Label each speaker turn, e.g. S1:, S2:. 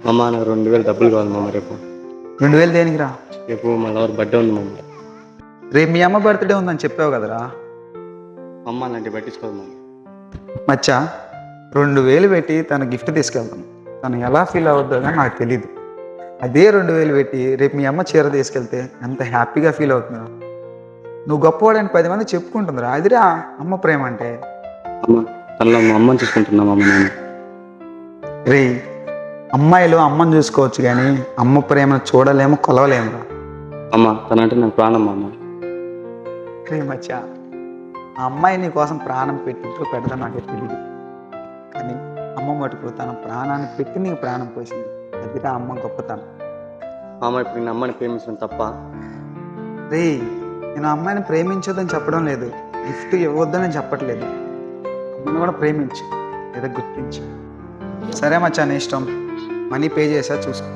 S1: మామ నాకు 2000 డబ్బులు కావాలి మామ రేపు.
S2: 2000 దేనికిరా?
S1: రేపు మా లవర్ బర్త్డే ఉంది మామ.
S2: రేపు మీ అమ్మ బర్త్డే ఉందని చెప్పావు కదరా.
S1: అమ్మ అలాంటివి పట్టించుకోదు మామ.
S2: మచ్చా 2000 పెట్టి తన గిఫ్ట్ తీసుకెళ్తాను. తను ఎలా ఫీల్ అవుద్దో కానీ నాకు తెలీదు. అదే 2000 పెట్టి రేపు మీ అమ్మ చీర తీసుకెళ్తే ఎంత హ్యాపీగా ఫీల్ అవుతుందో. నువ్వు గొప్పవాడని 10 మంది చెప్పుకుంటుందిరా. అదిరా అమ్మ ప్రేమ అంటే.
S1: అమ్మ తనలో మా అమ్మని చూసుకుంటున్నా మామ నేను.
S2: రే, అమ్మాయిలు అమ్మని చూసుకోవచ్చు కానీ అమ్మ ప్రేమను చూడలేము, కొలవలేమురా.
S1: అమ్మ తనంటే నాకు ప్రాణం మామ.
S2: రే మచ్చా, ఆ అమ్మాయి నీ కోసం ప్రాణం పెట్టిందో పెడతా నాకే తెలియదు, కానీ అమ్మ మటుకు తన ప్రాణాన్ని పెట్టి నీకు ప్రాణం పోసింది. అదిరా అమ్మ గొప్పతనం.
S1: మామ ఇప్పుడు నేను అమ్మని ప్రేమించడం తప్ప?
S2: రే, నేను ఆ అమ్మాయిని ప్రేమించొద్దని చెప్పడం లేదు, గిఫ్ట్ ఇవ్వద్దని చెప్పట్లేదు. అమ్మని కూడా ప్రేమించు, ఏదో గుర్తించు. సరే మచ్చా, నీ ఇష్టం. మనీ పే చేసా చూసుకో.